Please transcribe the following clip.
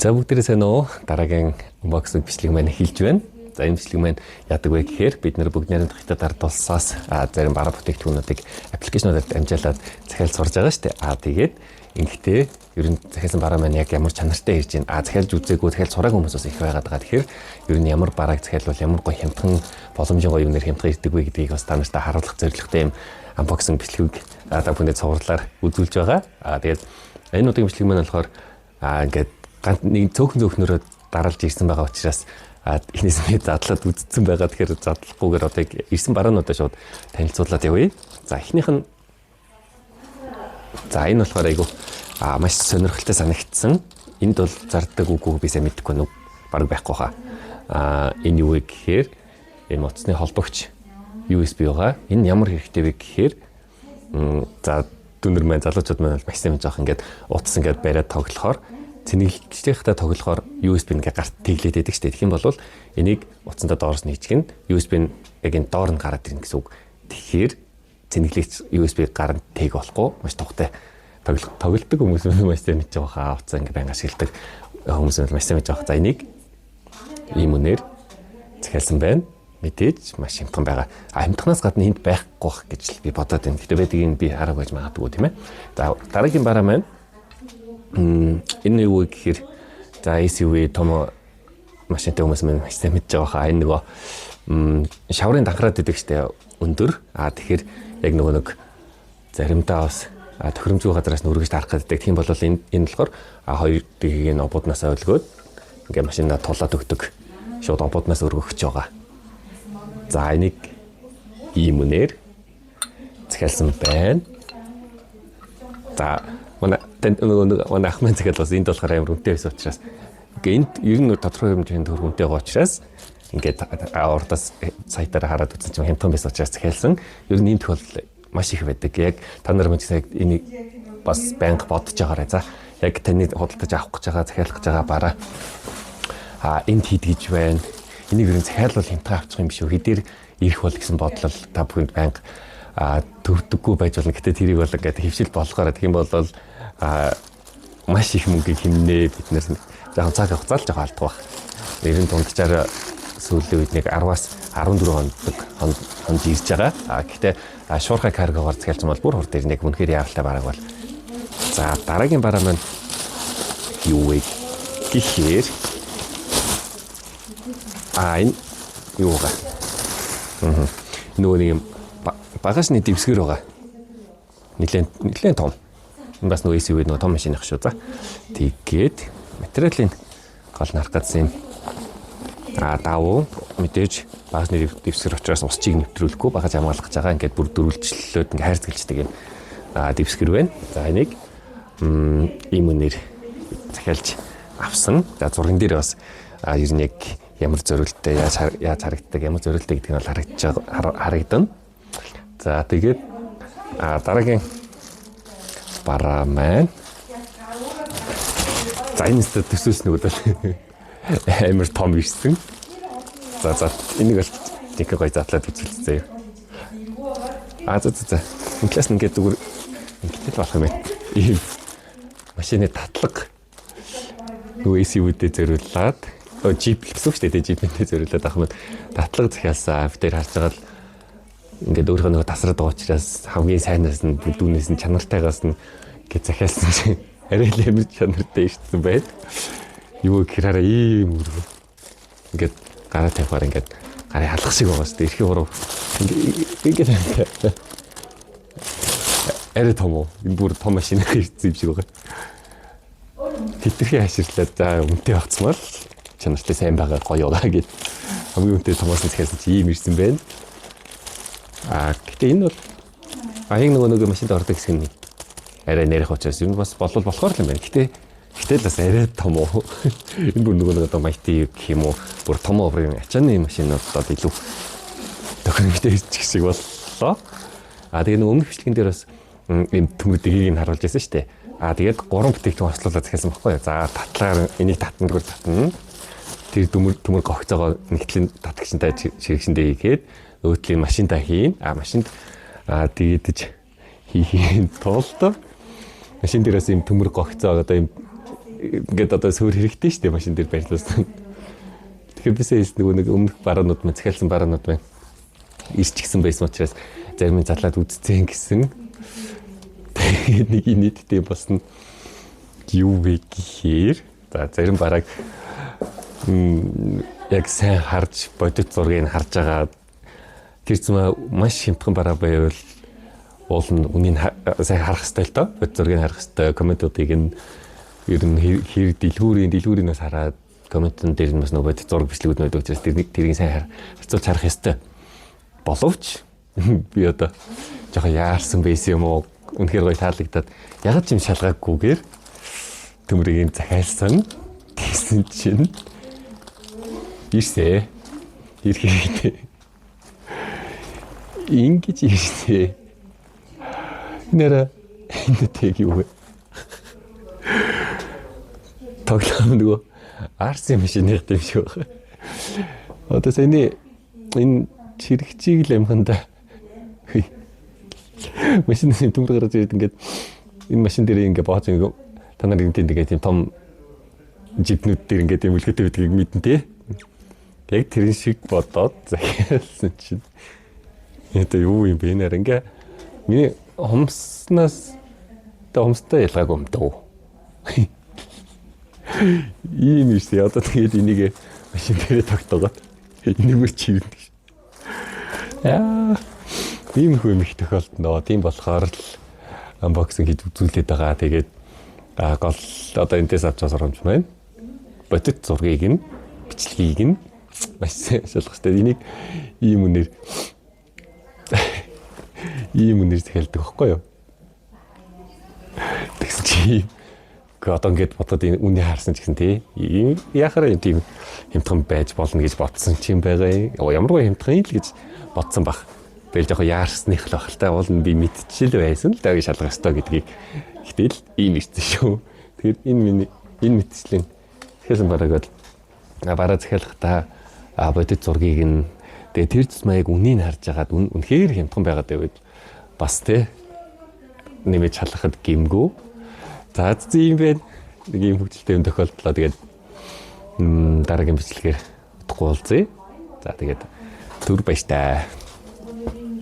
За бүгдээрээ сайн уу? Дараагийн unboxing бичлэг маань эхэлж байна. За энэ бичлэг маань яадаг вэ гэхээр бид нар бүгд найрамдах хятад ард улсаас зарим бараа бүтээгдэхүүнүүдийг аппликейшнуудаар дамжуулаад захиалж сурж байгаа шүү дээ. Тэгээд ингэхдээ ер нь захиалсан бараа маань яг ямар чанартай ирж байна. Захиалж үзээгүй, захиалж сураагүй хүмүүсээс их байгаад байгаа. Тэгэхээр ер нь ямар барааг захиалвал ямар гоё хямдхан боломжийн гоё юмнэр хямдхан ирдэг вэ гэдгийг бас та нартай харуулах зорилготой юм unboxing бичлэг та бүхэнд цувралаар үзүүлж байгаа. Тэгээд энэ удаагийн бичлэг маань болохоор ингээд нэг цөөхнөрөө даралж ирсэн байгаа учраас эхнээс нь задлаад үдцсэн байгаа. Тэгэхээр задлахгүйгээр одоо ирсэн бараануудаа шууд танилцуулаад явъя. За эхнийх нь энэ болохоор айгу маш сонирхолтой санагдсан. Энд бол зардаг үгүй би сайн мэдэхгүй нүг бараг байхгүй хаа. Энэ юу вэ гэхээр энэ моцны холбогч USB байгаа. Энэ ямар хэрэгтэй вэ гэхээр за дүнэр маань залуучууд маань маш сайн жоох ингээд утас ингээд бариад тоглохоор цэнэглэгчтэй тоглохоор USB ингээ гарт тэглээд байдаг шүү дээ. Тэгэх юм бол энийг утсандаа доороос нь хийчихнэ. USB нь яг энэ доор нь гараад ирнэ гэсэн үг. Тэгэхээр цэнэглэгч USB гаранд тэг болохгүй маш тухтай тоглолдог хүмүүс маш сайн мэдж байгаа хаа. Утсаа ингээ байнга ашигладаг хүмүүс маш сайн мэдж байгаа. За энийг ийм үнээр захиалсан байна. Мэдээж маш хямдхан байгаа. Хямдханаас гадна энд байхгүй гэж би бодоод байна. Гэтэ байдгийг би хараагүй гэж магадгүй тийм ээ. За дараагийн бараа маань энэ юу гэхээр за SUV том машинтай хүмүүс маань маш сайн мэдж байгаа хаа. Энэ нөгөө шаврын данхраад идэг штэ өндөр. Тэгэхээр яг нэг заримдаа бас тохиромжгүй газараас нүргэж тарах гэдэг. Тийм бол энэ болохоор хоёр дэгийг обууднаас ойлгоод ингээ машинаа тулаад өгдөг. Шууд обууднаас өргөгч байгаа. За энийг ийм үнээр захиалсан байна. За манай ахмад захиал бас энд болохоор амар үнэтэй байсан учраас энд ер нь тодорхой хэмжээнд үнэтэй байгаа учраас ингээд урдаас сайтаараа хараад үзсэн чинь хямдхан байсан учраас захиалсан. Ер нь энэ тохиол маш их байдаг. Яг та нар мэдээ энийг бас байнга бодож байгаарай. За яг таны худалдаж авах гэж байгаа, захиалах гэж байгаа бараа энд хийдгийж байна. Энийг ер нь захиалвал хямдхан авчих юм биш үү? Хэдээр ирэх бол гэсэн бодлол та бүхэнд байнга төвдөггүй байж болно. Гэтэ тэрийг бол ингээд хөвшил болгоорой. Тэгэх юм бол маш их мөнгө хэмнээ бид нэр жоохон цаг хугацаал жоохон алдах баг. Нэрийн дунджаар сүүлийн үед нэг 10-аас 14 хонд ирж байгаа. Гэхдээ шуурхай каргогоор захиалсан бол бүр хурд ирнэ. Үнэхээр яаралтай бараг бол. За дараагийн бараа маань юу вэ гэхээр энэ юу вэ? Нөгөө нэг багажны дэвсгэр байгаа. Нилээн том. Энэ бас нөгөө SUV нөгөө том машин их шүү. За тэгээд материалын гол нарах гэсэн давуу мэдээж багажны дэвсгэр учраас усчийг нэвтрүүлэхгүй багаж хамгаалах гэж байгаа. Ингээд бүр дөрвөлжлөлөөд ингээд хайрцагчдаг юм дэвсгэр байна. За энийг ийм үнээр захиалж авсан. За зурган дээр бас ер нь яг ямар зориулттай яаж харагддаг, ямар зориулттай гэдгийг бол харагдана. За тэгээд дараагийн бараа маань за энэ төсөөс нэг удаа амар том ирсэн. За энийг бол нэг гоё задлаад үзүүлцгээе. За. Инглээс ингээд зүгээр ингээд болох юм байна. Ийм машины татлага нөгөө SUV-дэд зориуллаад Jeep гэсэн үг шүү дээ. Jeep-тэй зориулаад ахмад татлага захиалсан. Бид харж байгаа л ингээд өөрийнхөө нөгөө тасраад байгаа учраас хамгийн сайнаас нь бүдүүнээс нь чанартайгаас нь гэж захиалсан чинь арай л амар чанартай ирсэн байд. Юу гэхээр ийм үрг. Ингээд гараа тавихаар ингээд гарыг халах шиг байгаа шүү дээ. Эрхийн урав. Ингээд арай том уу? Энэ бүр том машин ирсэн юм шиг байгаа. Хитрхи хаширлаад за үнэтэй багцмал чанартай сайн байгаа гоё байгаа гэд хамгийн үнэтэй томоос нь захиалсан чи ийм ирсэн байна. Гэтэ энэ бол яг нөгөө машинд ордог хэсэг нь арай нэрх учраас юм бас болохоор л юм байна. Гэтэ л бас арай том уу. Энэ бүр нөгөө одоо майти гэх юм уу бүр том оврын ачааны машинуудад илүү тохиромжтой ирчих шиг боллоо. Тэгээ нөгөө өмнөх бичлэгэн дээр бас юм төмөр дэгийг нь харуулж байсан шүү дээ. Тэгээд 3 бүтээгдэхүүн ослуулаад захиалсан баггүй. За татлагаар энийг татна. Тэр төмөр гогцоогоо нэгтлийн татагчтай ширхсэндээ хийгээд өөтлийн машинтаа хийн. Машинд дийдэж хийхийн тулд машин дээрээс юм төмөр гогцоо одоо юм ингээд одоо суур хэрэгтэй шүү дээ машин дээр байрлуулсан. Тэгэхээр бисээ нэг өмнөх баруунууд маань захиалсан баруунууд маань ирчихсэн байсан учраас зарим нь задлаад үдцэн гэсэн. Тэгээд нэг нийтдээ болсон юу вэ гэхээр за зарим бараг яг сайн харж бодит зургийг харж байгаа тэр зам маш хямдхан бараа байвал уул нь үнийг сайн харах хэрэгтэй л доо. Бодит зургийг харах хэрэгтэй, комментуудыг нь ер нь хэр дэлгүүрийнээс хараад комментэн дээр нь бас нөгөө бодит зураг бичлэгүүд нөдөг учраас тэрийг сайн харцуулж харах ёстой. Боловч би одоо жоохон яарсан байсан юм уу? Үнэхээр гоё таалагдаад яг ч юм шалгаагүйгээр төмрийг захиалсан. Тэгсэн чинь ирсээ. Ирэхдээ ингэж ирсээ. Нэр энэ тэг юу вэ? Тоглоом нөгөө арсын машины гэдэг шиг байна. Одоо саяны энэ чирэгчийг л амханда машин төмөр гараад ирээд ингээд энэ машин дээр ингээд бооц ингээд та нар ингээд тийм том жипнүүд дээр ингээд юм үлгэтэй байдгийг мэдэн тий. Яг тэрэн шиг бодоод захиалсан чинь это юу юм бэ нэр ингээд миний хомснаас хомстой ялгаагүй юм дөө. Ийм ирсэн. Одоо тэгээд энийг машин дээр тогтоогоод энэгээр чивнэ. Яа. Ийм их тохиолдно. Тийм болохоор л unboxing хийж үзүүлээд байгаа. Тэгээд гол одоо энэс авч байгаа сургамж байна. Бодит зургийг нь бичлэгийг нь маш шалгах хэрэгтэй. Энийг ийм үнээр захиалдаг байхгүй юу? Тэгсэн чи одоо ингээд бодоод энэ үнийг харсан ч гэсэн тий. Яхаар юм тийм хямдхан байж болно гэж бодсон ч юм байгаа. Ямаргүй хямдхан л гэж бодсон баг. Тэгэл жоохон яарсных л бахалтай уул нь би мэдчихэл байсан л да гэж шалгах ёстой гэдгийг гэтэл ийм ирсэн шүү. Тэгэхээр энэ мэдчлэн захиалсан бараг бараа захиалахдаа бодит зургийг нь тэгээ тэр тусмаа яг үнийг харж агаад үнэхээр хямдхан байгаад байвал бас те нэмэж шалгахад гимгүү. За ийм байна. Нэг ийм хөвгөлтэй юм тохиолдлоо тэгээд дараагийн бичлэгээр утгагүй уулзъя. За тэгээд түр баяртай.